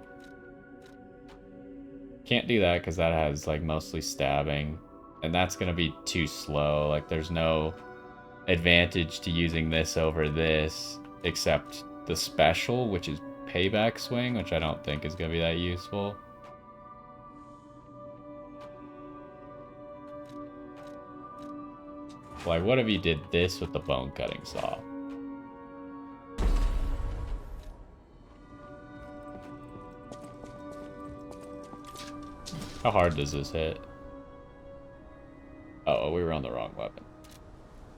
Can't do that because that has like mostly stabbing. And that's going to be too slow. Like there's no advantage to using this over this. Except the special, which is payback swing, which I don't think is going to be that useful. Like, what if you did this with the bone cutting saw? How hard does this hit? Uh oh, we were on the wrong weapon.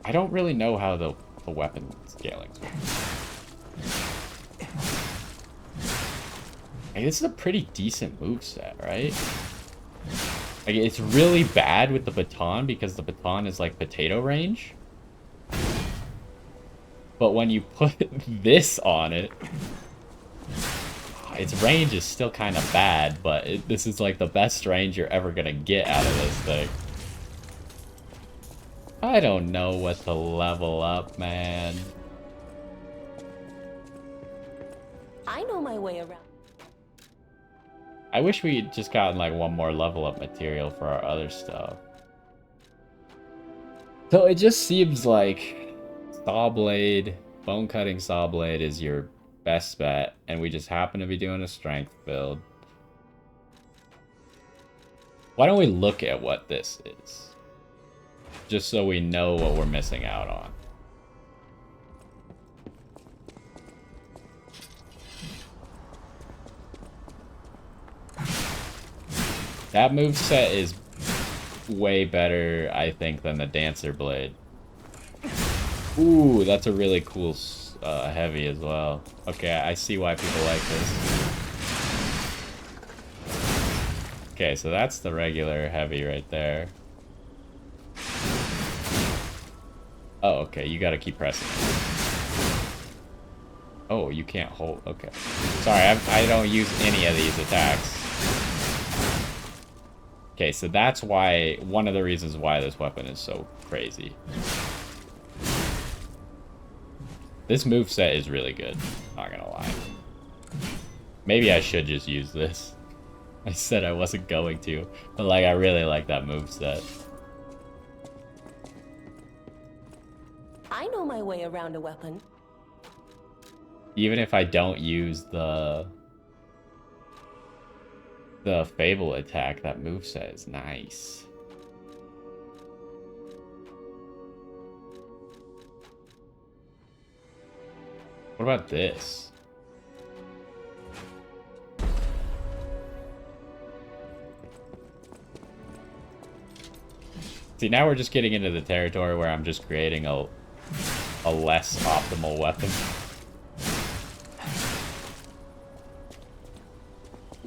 I don't really know how the weapon scaling works. Like, this is a pretty decent moveset, right? Like, it's really bad with the baton because the baton is like potato range. But when you put this on it, its range is still kind of bad, but this is like the best range you're ever gonna get out of this thing. I don't know what to level up, man. I know my way around. I wish we'd just gotten like one more level up material for our other stuff. So it just seems like saw blade, bone cutting saw blade is your best bet, and we just happen to be doing a strength build. Why don't we look at what this is? Just so we know what we're missing out on. That moveset is way better, I think, than the Dancer Blade. Ooh, that's a really cool heavy as well. Okay, I see why people like this. Okay, so that's the regular heavy right there. Oh, okay, you gotta keep pressing. Oh, you can't hold. Okay. Sorry, I don't use any of these attacks. Okay, so that's why, one of the reasons why this weapon is so crazy. This moveset is really good, not gonna lie. Maybe I should just use this. I said I wasn't going to, but like I really like that moveset. I know my way around a weapon. Even if I don't use the Fable attack, that moveset is nice. What about this? See, now we're just getting into the territory where I'm just creating a less optimal weapon.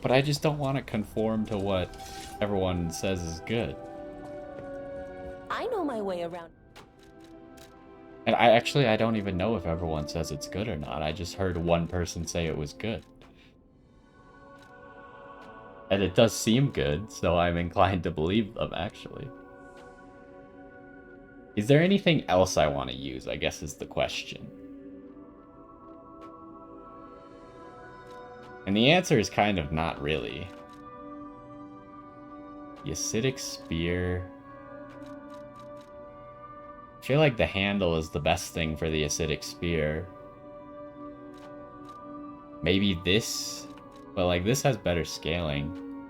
But I just don't want to conform to what everyone says is good. I know my way around. And I don't even know if everyone says it's good or not. I just heard one person say it was good. And it does seem good, so I'm inclined to believe them, actually. Is there anything else I want to use, I guess is the question. And the answer is kind of not really. The acidic spear. I feel like the handle is the best thing for the acidic spear. Maybe this? But like this has better scaling.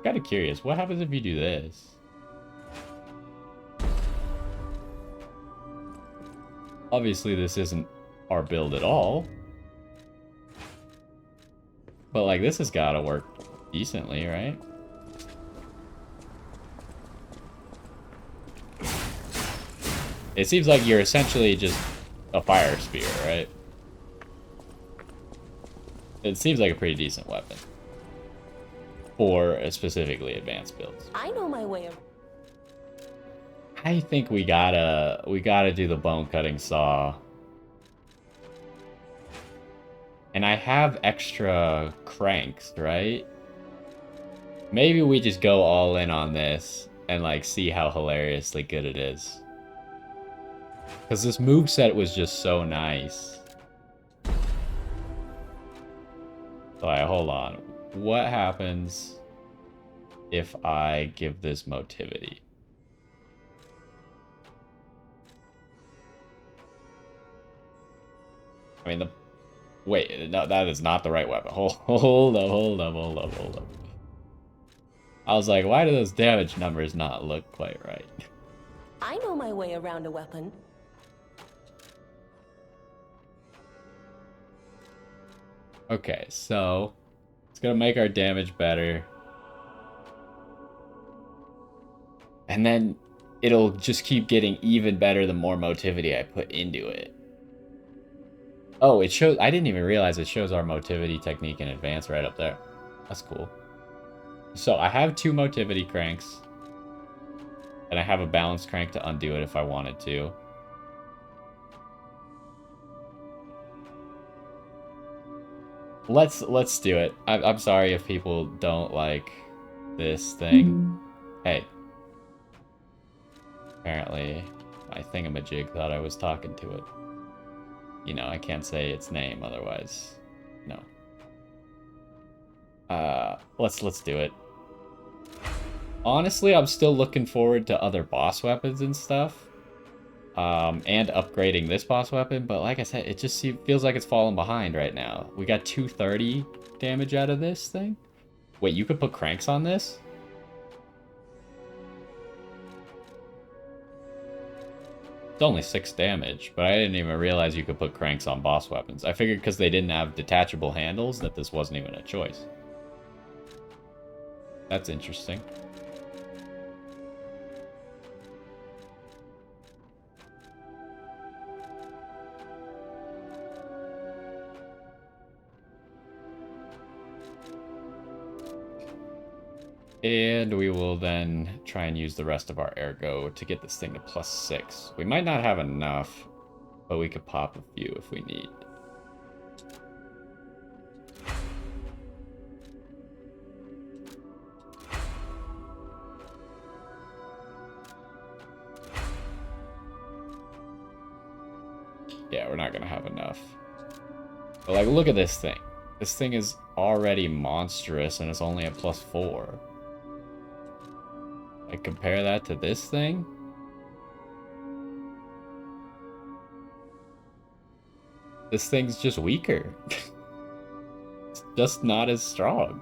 Kinda curious, what happens if you do this? Obviously this isn't our build at all. But like this has gotta work decently, right? It seems like you're essentially just a fire spear, right? It seems like a pretty decent weapon. For a specifically advanced builds. I know my way around. I think we gotta do the bone cutting saw. And I have extra cranks, right? Maybe we just go all in on this and like see how hilariously good it is. Because this moveset was just so nice. Alright, hold on. What happens if I give this motivity? I mean, wait, no, that is not the right weapon. Hold up. I was like, why do those damage numbers not look quite right? I know my way around a weapon. Okay, so it's gonna make our damage better. And then it'll just keep getting even better the more motivity I put into it. Oh, it shows. I didn't even realize it shows our motivity technique in advance right up there. That's cool. So I have 2 motivity cranks. And I have a balance crank to undo it if I wanted to. Let's do it. I'm sorry if people don't like this thing. Hey. Apparently, my thingamajig thought I was talking to it. You know, I can't say its name otherwise. No. Let's do it. Honestly, I'm still looking forward to other boss weapons and stuff. And upgrading this boss weapon, but like I said, it just feels like it's falling behind right now. We got 230 damage out of this thing. Wait, you could put cranks on this? It's only 6 damage, but I didn't even realize you could put cranks on boss weapons. I figured because they didn't have detachable handles that this wasn't even a choice. That's interesting. And we will then try and use the rest of our ergo to get this thing to +6. We might not have enough, but we could pop a few if we need. Yeah, we're not gonna have enough. But like, look at this thing. This thing is already monstrous and it's only at +4. Like, compare that to this thing. This thing's just weaker. It's just not as strong.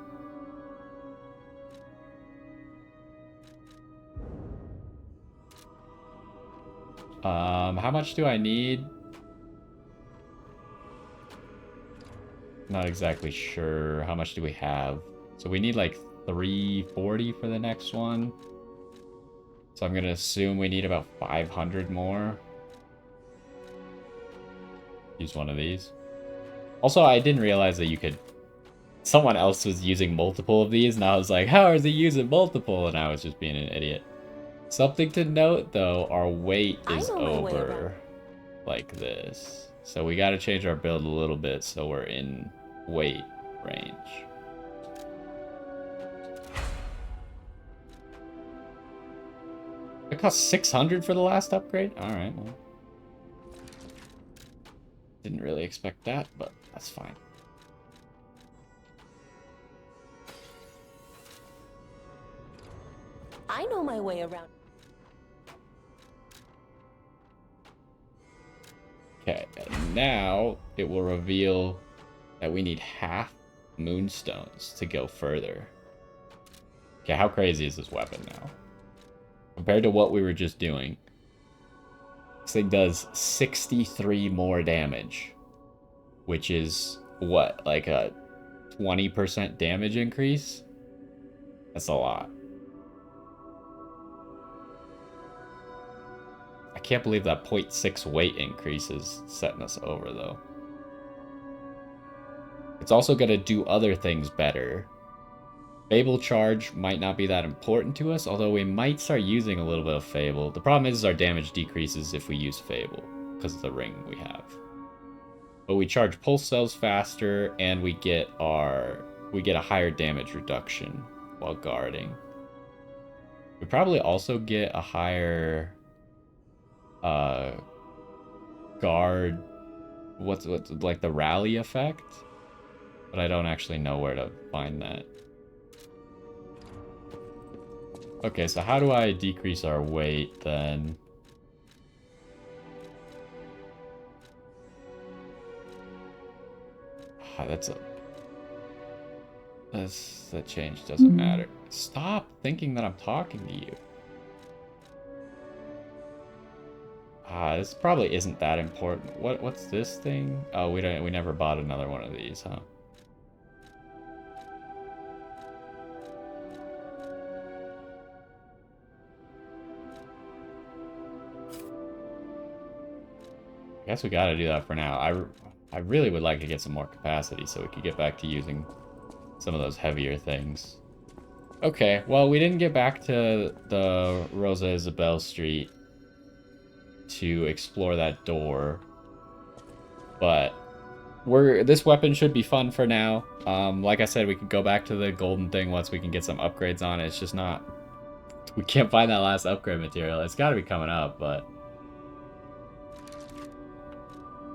How much do I need? Not exactly sure. How much do we have? So we need like 340 for the next one. So I'm gonna assume we need about 500 more. Use one of these. Also, I didn't realize that you could... Someone else was using multiple of these, and I was like, how are they using multiple? And I was just being an idiot. Something to note, though, our weight is over like this. So we gotta change our build a little bit so we're in weight range. It cost 600 for the last upgrade? Alright, well. Didn't really expect that, but that's fine. I know my way around. Okay, and now it will reveal that we need half moonstones to go further. Okay, how crazy is this weapon now? Compared to what we were just doing, this thing does 63 more damage, which is what, like a 20% damage increase? That's a lot. I can't believe that 0.6 weight increase is setting us over, though. It's also going to do other things better. Fable charge might not be that important to us, although we might start using a little bit of Fable. The problem is our damage decreases if we use Fable, because of the ring we have. But we charge pulse cells faster, and we get a higher damage reduction while guarding. We probably also get a higher guard, what's like the rally effect, but I don't actually know where to find that. Okay, so how do I decrease our weight then? That change doesn't matter. Stop thinking that I'm talking to you. This probably isn't that important. What's this thing? Oh, we never bought another one of these, huh? I guess we gotta do that for now. I really would like to get some more capacity so we could get back to using some of those heavier things. Okay, well, we didn't get back to the Rosa Isabel Street to explore that door, but this weapon should be fun for now. Like I said, we could go back to the golden thing once we can get some upgrades on it. It's just not... We can't find that last upgrade material. It's got to be coming up, but...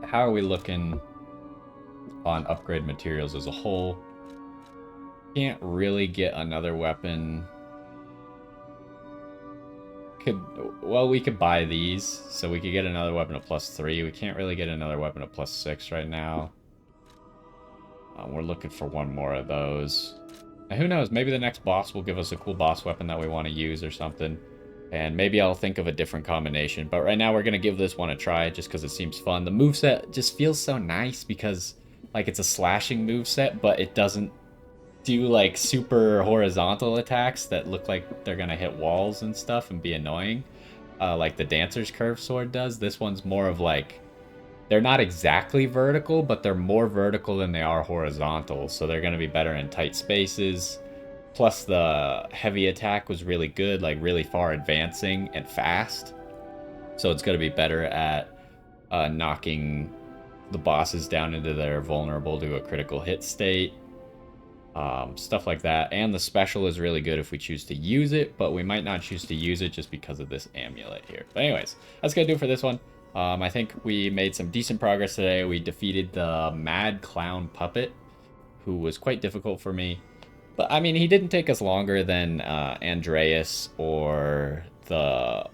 How are we looking on upgrade materials as a whole? Can't really get another weapon. Well, we could buy these, so we could get another weapon of +3. We can't really get another weapon of +6 right now. We're looking for one more of those. And who knows, maybe the next boss will give us a cool boss weapon that we want to use or something. And maybe I'll think of a different combination. But right now we're going to give this one a try just because it seems fun. The moveset just feels so nice because like it's a slashing moveset, but it doesn't do like super horizontal attacks that look like they're going to hit walls and stuff and be annoying. Like the Dancer's Curve Sword does. This one's more of like... They're not exactly vertical, but they're more vertical than they are horizontal. So they're going to be better in tight spaces. Plus the heavy attack was really good, like really far advancing and fast. So it's going to be better at knocking the bosses down into their vulnerable to a critical hit state. Stuff like that. And the special is really good if we choose to use it, but we might not choose to use it just because of this amulet here. But anyways, that's going to do it for this one. I think we made some decent progress today. We defeated the Mad Clown Puppet, who was quite difficult for me. But, I mean, he didn't take us longer than Andreas or the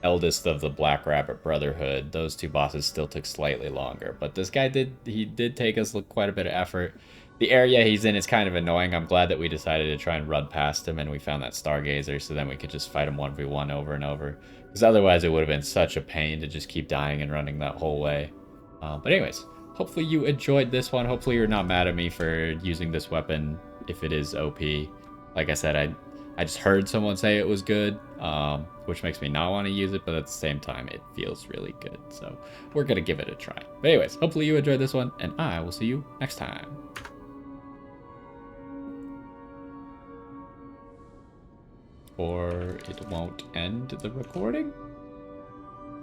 eldest of the Black Rabbit Brotherhood. Those two bosses still took slightly longer. But this guy did take us quite a bit of effort. The area he's in is kind of annoying. I'm glad that we decided to try and run past him and we found that Stargazer so then we could just fight him 1v1 over and over. Because otherwise it would have been such a pain to just keep dying and running that whole way. But anyways, hopefully you enjoyed this one. Hopefully you're not mad at me for using this weapon if it is OP. Like I said, I just heard someone say it was good, which makes me not want to use it, but at the same time, it feels really good. So we're going to give it a try. But anyways, hopefully you enjoyed this one, and I will see you next time. Or it won't end the recording?